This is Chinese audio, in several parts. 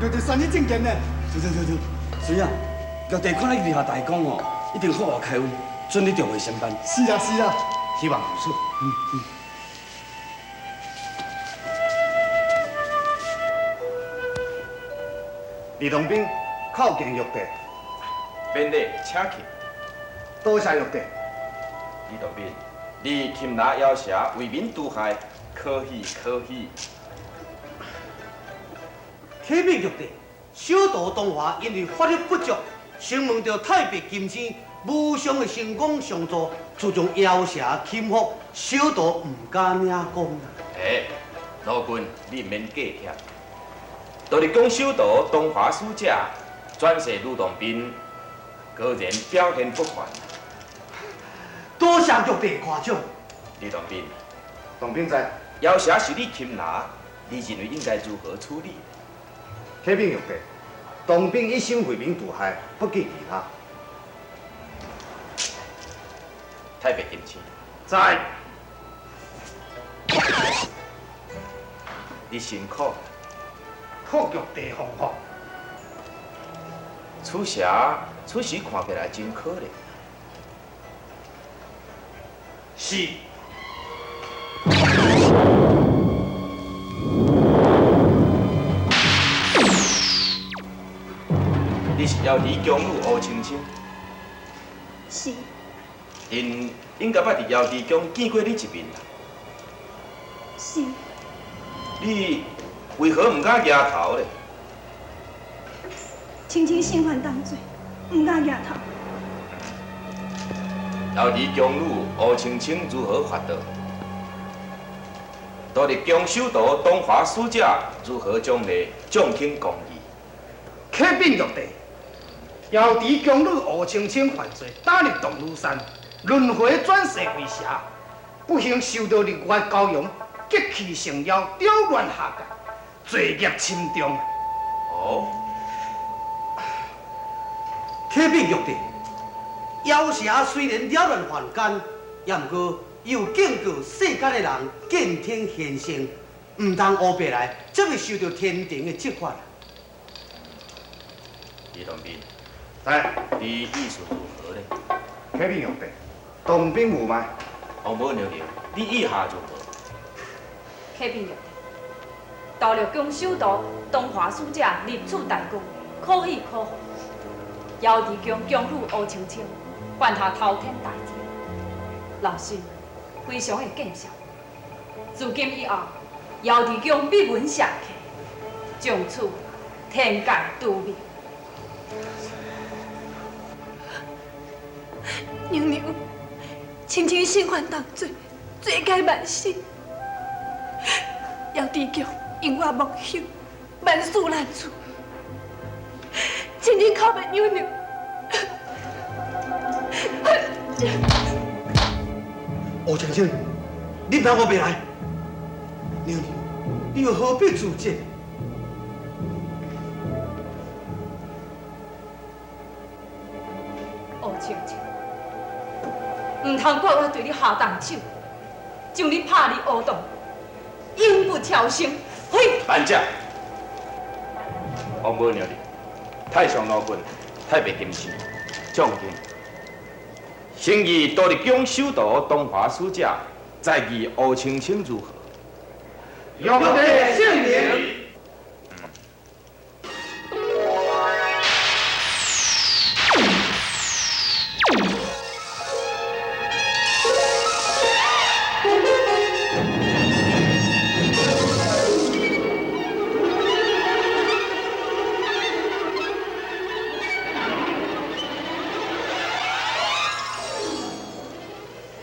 就算你证件呢。对，水啊，玉帝看你立下大功哦，一定好好开恩，准你重回仙班。是啊，希望如此。李同兵叩见玉帝。免礼，请去。多谢玉帝。李同兵，你擒拿妖邪，为民除害，可喜。启禀玉帝，小道东华因为法律不足，承蒙着太白金星无上的成功相助，就将妖邪擒获，小道唔敢领功。老君，你免计较。道你讲首都东华使者转世吕洞宾，果然表现不凡。多谢玉帝夸奖。李洞宾，同兵在。妖邪是你擒拿，你认为应该如何处理？启禀玉帝，同兵一心为民除害，不计其他。太白金星，在。你辛苦。托玉帝吩咐。此侠此时看起来真可怜。是。你是要李公路吴青青？是。因应该捌伫姚地宫见过你一面啦。是。你为何唔敢抬头呢？青青性犯当罪，唔敢抬头。姚地公路吴青青如何发到？道立宫首都东华使者如何将你降轻公义？启禀玉帝，姚地宫女吴青青犯罪，打入洞庐山，轮回转世为邪，不幸受到日月高阳激气成妖，刁乱下界，罪孽深重。哦，启禀玉帝，妖邪虽然扰乱凡间，也毋过有警告世间的人见天现性，唔通乌白来，则会受到天庭的责罚。李洞宾，在。你意思如何呢？启禀玉帝，同兵无碍。王母娘娘，你意下如何？启禀玉帝，道立宫首都东华使者立此大功，可喜可贺。姚地宫宫女吴青青犯下滔天大罪，老孙非常的见笑。自今以后，姚地宫必闻下客，从此天界度命。娘娘，青青性犯当罪，罪该万死。姚地宫因我木朽，万事难处，青青靠拜娘娘。吴青青，你哪我别来？娘娘，你又何必自责？吴青青，唔通怪我对你下重手，将你拍入黑洞，永不超生。嘿！安者，王母娘娘，太上老君，太白金星，将军，诚意道立宫首都东华使者，在议吴青青如何？玉帝圣明。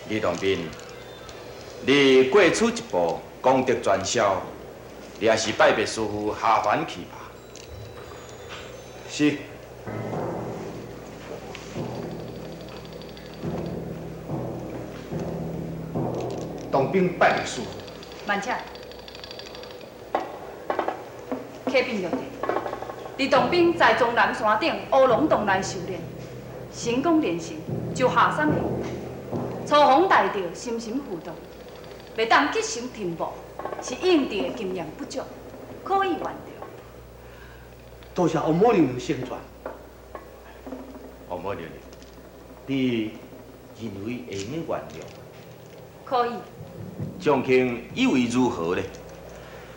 李洞宾，你过此一步，功德全消，你也是拜别师傅下凡去吧。是。同兵拜别师傅。慢且，启禀玉帝，李洞宾在终南山顶乌龙洞内修炼，成功练成就下山行。初逢大潮，心神浮动，袂当吉祥停步，是应地的经验不足，可以原谅。多谢王母娘娘成全。王母娘娘，你认为会用原谅？可以。将卿以为如何呢？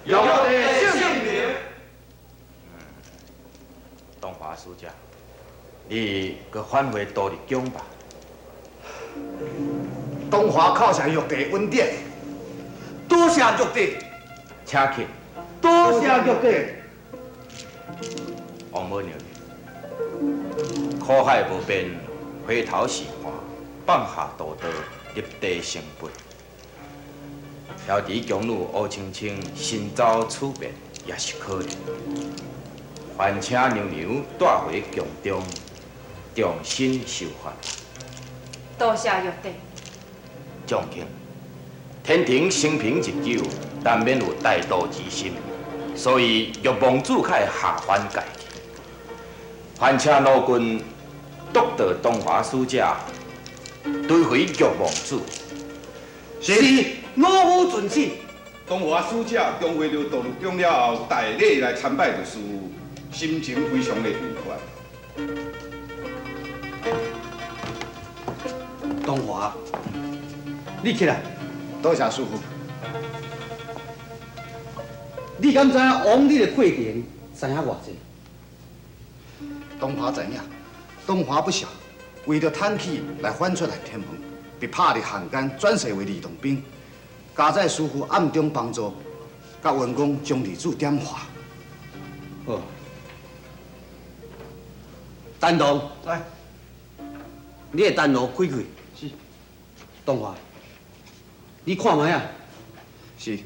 玉帝圣明。东华使者，你搁返回多日宫吧。东华靠谢玉帝恩典，多谢玉帝，请去。多谢玉帝。王母娘娘，苦海无边，回头是岸，放下屠刀，立地成佛。晓得宫女吴青青身遭此变，也是可怜。还请娘娘带回宫中，重新修法。多谢玉帝。将卿，天庭生平日久，难免有怠惰之心，所以欲望主凯下凡界去。还请老君督导东华使者，追回玉王主。是，我无遵旨。东华使者中会到道路中了后，大礼来参拜律师，心情非常的愉快。东华，你起来。多谢师傅。你敢知影王你的过程知影偌济？东华知影，东华不孝，为着贪气来翻出来天门，被拍入汉奸，转世为李洞宾。加在师傅暗中帮助，甲员工将李主点化。好。丹东，来，你的丹炉开开。是。东华，你看卖啊。是。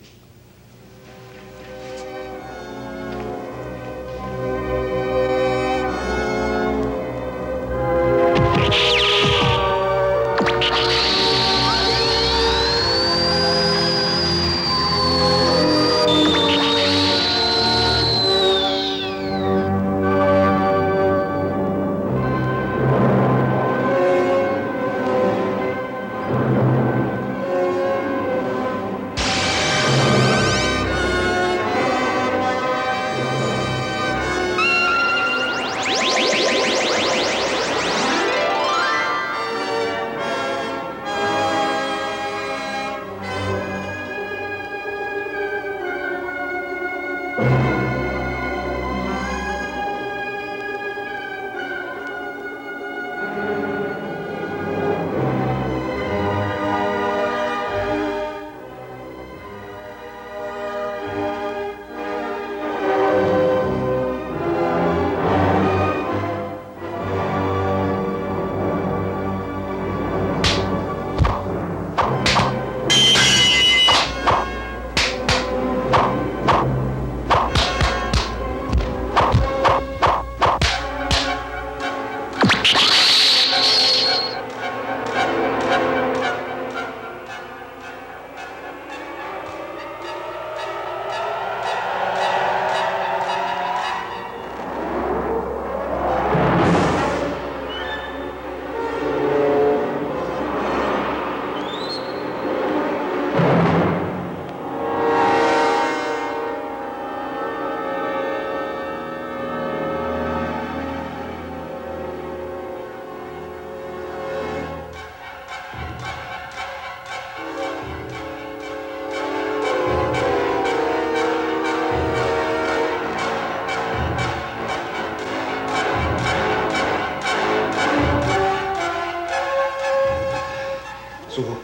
师傅，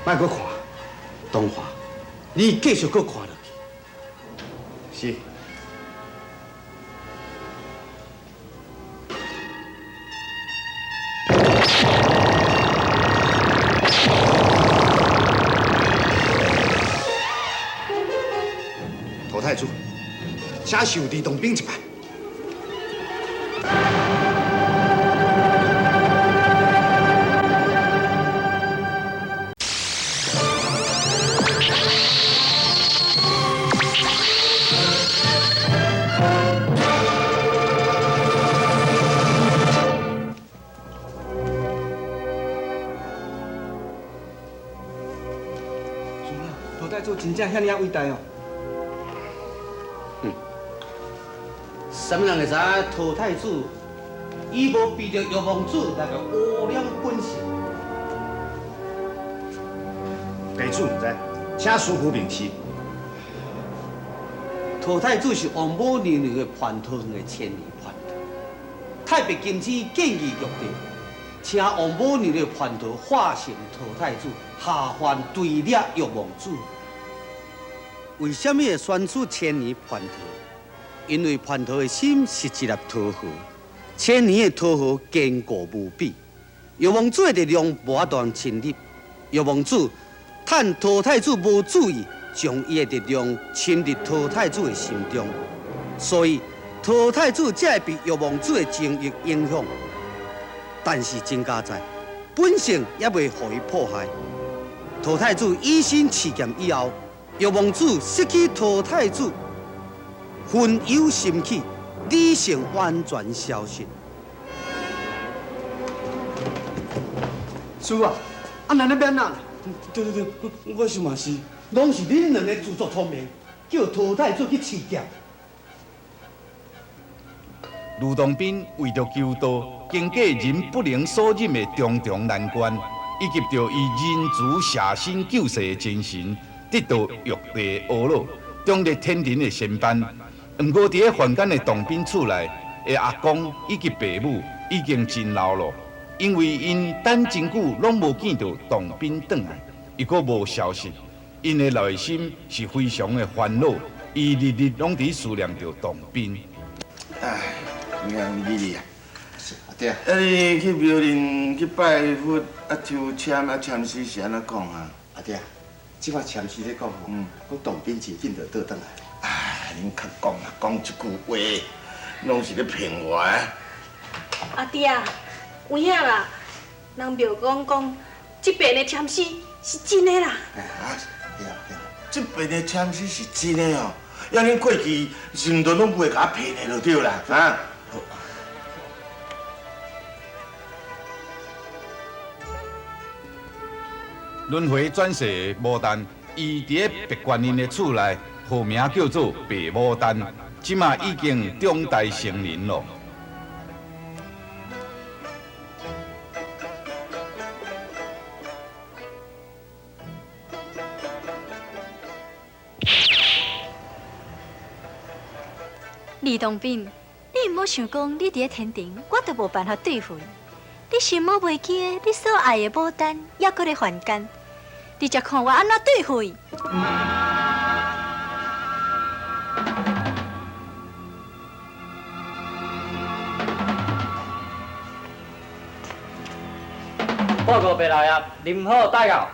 莫搁看。东华，你继续搁看落去。是。陶太祖，请受李洞宾一拜。陶太祖真正遐尔伟大哦。什么人会知影陶太子伊无避着玉皇子来个污染本性？地主唔知，请师傅明示。陶太子是王母娘娘的蟠桃园的千年蟠桃，太白金星建议玉帝，请王母娘娘的蟠桃化成陶太子，下凡对掠玉皇子。为什么会选取千年蟠桃？因为蟠桃的心是一粒桃核，千年的桃核坚固无比，玉皇子的力量无法度侵入。玉皇子趁陶太子无注意，将伊的力量侵入陶太子的心中，所以陶太子才会被玉皇子的情欲影响。但是真假在，本性也未互伊迫害。陶太子以身试剑以后，玉皇子失去陶太子，魂游心起，理性完全消失。叔啊，咱那边哪？对，我想嘛是。拢是恁两个自作聪明，叫陶太子去试剑。卢洞宾为着求道，经过人不能所忍的重重难关，以及着以人族舍身救世的精神，得到玉帝阿老忠烈天人的仙班。不过，伫个凡间的洞宾厝内的阿公以及爸母已经真老了，因为因等真久拢无见到洞宾转来，伊阁无消息。因的内心是非常的烦恼，伊日日拢伫思念着洞宾。哎，娘你啊，阿爹，你去庙林去拜佛，抽签签诗是安怎讲啊？阿爹，即摆签诗咧讲，讲洞宾真紧就倒转来。哎，恁较讲啦，讲一句话，拢是咧骗我啊！阿爹，有影啦，人庙讲这边的签诗是真的啦。对，这边的签诗是真的哦，要恁过去承诺拢袂甲我骗的就对啦，啊！轮回转世的牡丹，伊伫个白观音的厝内，号名叫做白牡丹，即马已经长大成人咯。李洞宾，你毋好想讲你伫咧天庭，我都无办法对付你。你心无袂记的，你所爱的牡丹，也搁咧凡间，你才看我安怎对付伊。报告白老爷，林好大到。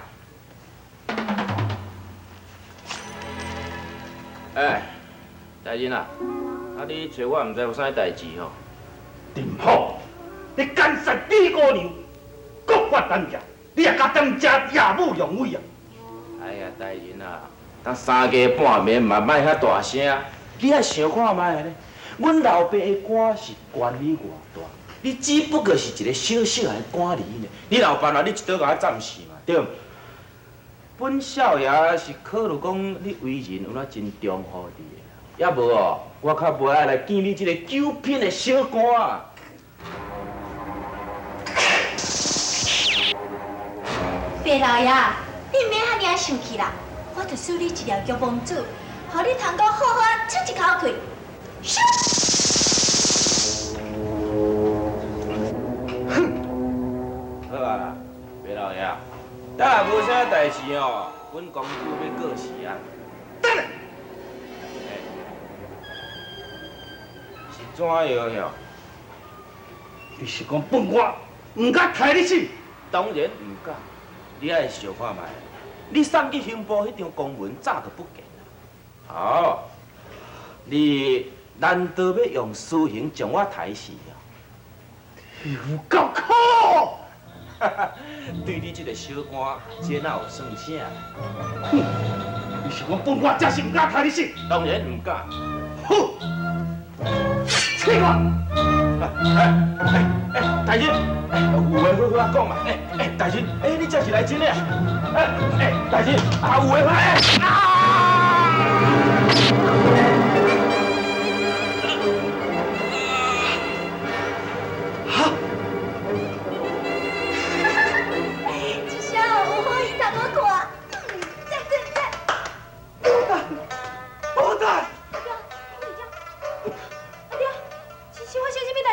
大人啊，你找我毋知有啥代志吼？林好，你干涉李姑娘，国法单家，你也甲当家亚母容威啊！哎呀，大人啊，当三更半暝嘛，莫遐大声，你也想看卖咧。阮老爸的官是管理偌大，你只不过是一个小小的官吏呢。你老爸啊，你一刀甲我斩死嘛，对毋？本少爷是考虑讲你为人有哪真忠厚伫的，也无哦，我较无爱来见你这个九品的小官啊。白老爷，你免遐尔生气啦，我著赐你一条玉皇子，互你通讲好好出一口气。好啊，白老爷，等下无啥代志哦，阮公主要过世啊。等下，是怎样哟？你是讲本我唔敢开你心？当然唔敢，你爱想看卖，你送去刑部迄张公文早就不见了。好，你难道要用私刑将我抬死啊？有够可！对你这个小官，这哪有算啥？哼！你是讲本我真是唔敢开你心？当然唔敢。好，气我！大人，有话好好讲嘛。大人，你这是来真的啊？大人，有话好。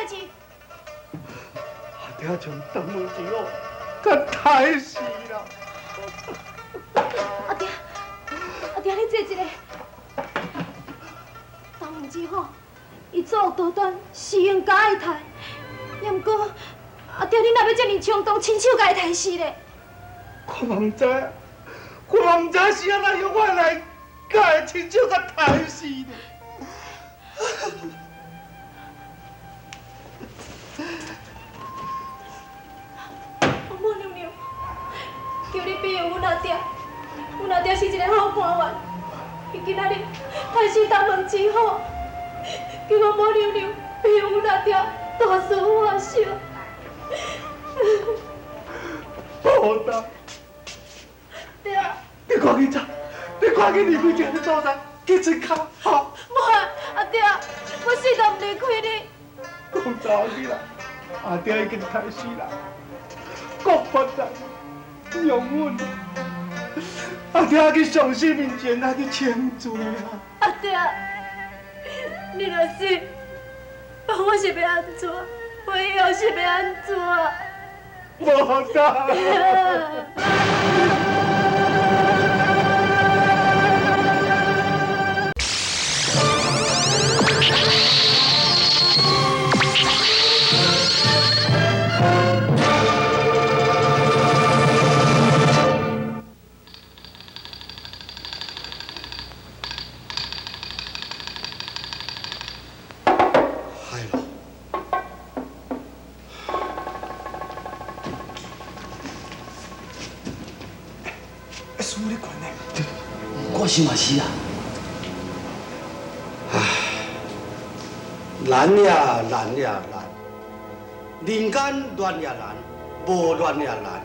代志？阿爹从东门之后，他太死了。阿爹，阿爹，你坐一下。东门之后，伊作恶多端，是用假爱刣，也毋过阿爹，你哪要这么冲动，亲手甲伊刣死咧？我嘛唔知，我嘛唔知是安怎用我来甲伊亲手甲刣死的。母娘娘，求你庇佑阮阿爹，阮阿爹是一个好官员，伊今仔日害死东门之后，求我母娘娘庇佑阮阿爹大事化小。好的。爹，你赶紧走，你赶紧离开这个所在，去村口，好。无阿爹，我死都唔离开你。讲早去啦，阿爹已经刣死啦，国不能容阮。阿爹去上司面前来去请罪啊！阿爹，你若死，我是要安怎？我以后是要安怎？无得。我想嘛是啊。唉，难呀难呀难，人间乱也难，无乱也难，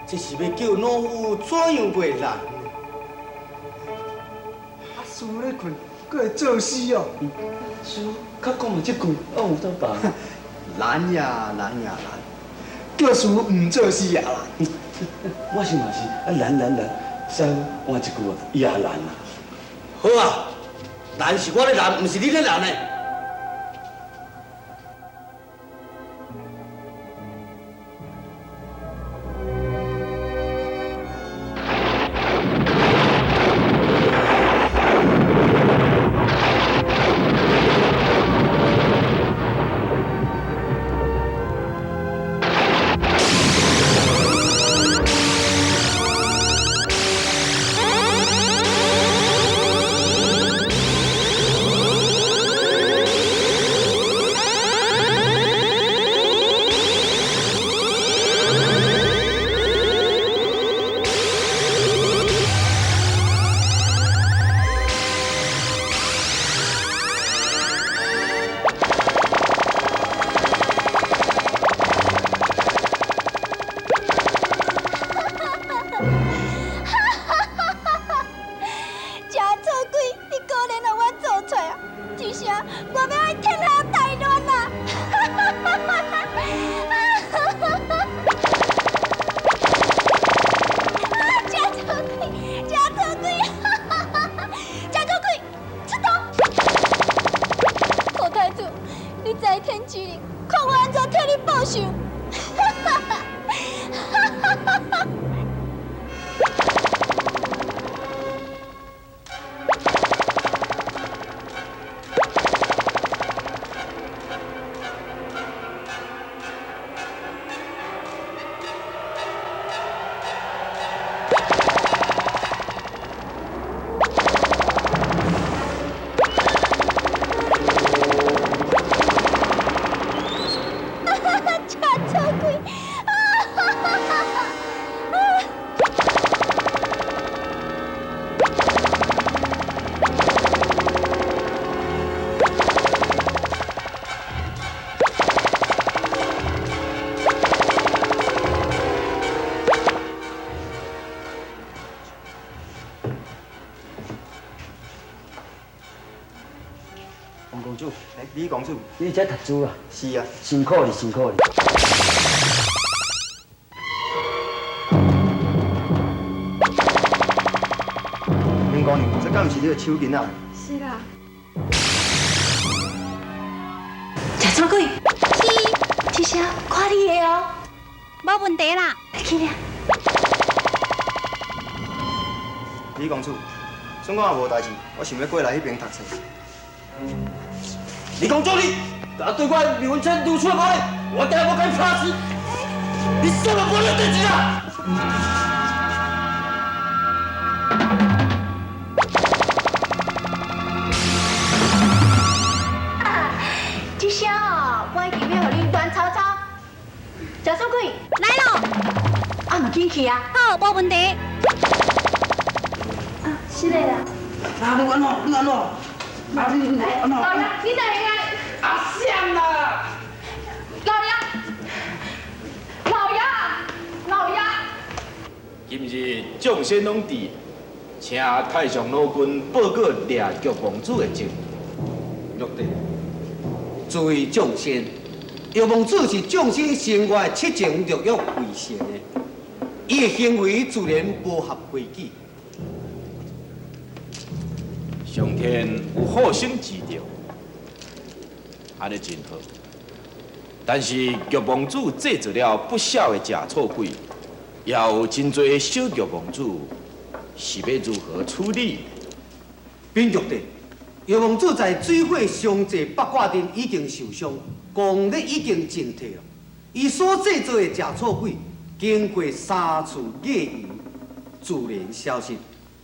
这是要叫农夫怎样袂难呢？阿叔咧困，佫会作诗哦。叔，较讲嘛这句，我有得办。难呀难呀难，叫叔唔作诗也难。我想嘛是啊难，再换一句啊，也难啊。好啊，难是我咧难，唔是你咧难呢。王公主，李公主，你才读书啊？是啊，辛苦你，辛苦你。林姑娘，这敢不是你的手巾啊？是啦。吃臭鬼！声，看你的哦，无问题啦。去俩。李公主，算我也无代志，我想要过来迄边读册。李公主，你若对我离婚签流出来，我定要甲你拍死！你什么无了代志啊？这声哦，我已经要互你乱吵吵。贾书贵，来咯！啊，嘛进去啊。好，无问题。啊，是的啦。啊，你安怎？你安怎？啊，你安怎？老爷，你哪会来？啊，闪啦！老爷，老爷，老爷。今日众仙拢伫，请太上老君报告掠玉王子的情。玉帝，诸位众仙，玉王子是众仙生活七情六欲为先的，伊的行为自然不合规矩。上天有好生之兆，安尼真好。但是玉王子制作了不孝的假错鬼，也有真多小玉王子，是要如何处理？禀玉帝，玉王子在水火相济八卦阵已经受伤，功力已经尽退了。伊所制作的假错鬼，经过三次夜游，自然消失，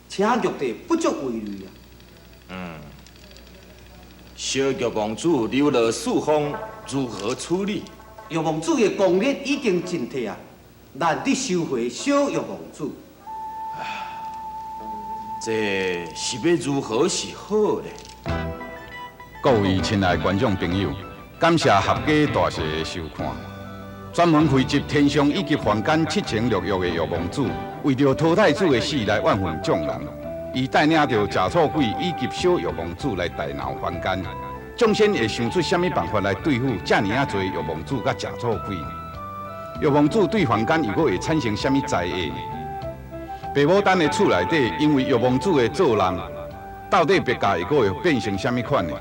请玉帝不足为虑啊。小玉王子流落四方，如何处理？玉王子的功力已经尽退啊，难得收回小玉王子。这是要如何是好呢？各位亲爱的观众朋友，感谢合家大小的收看。专门汇集天上以及凡间七情六欲的玉王子，为着讨太子的死来万分众人，伊带领着假错鬼以及小玉王子来大闹凡间。众仙会想出什么办法来对付这么啊多玉王子甲假错鬼？玉王子对凡间又阁会产生什么灾厄呢？白牡丹的厝内底，因为玉王子的作弄，到底别家会阁会变成什么款呢？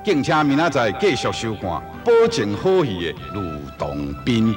敬请明仔载继续收看，保证好戏的《吕洞宾》。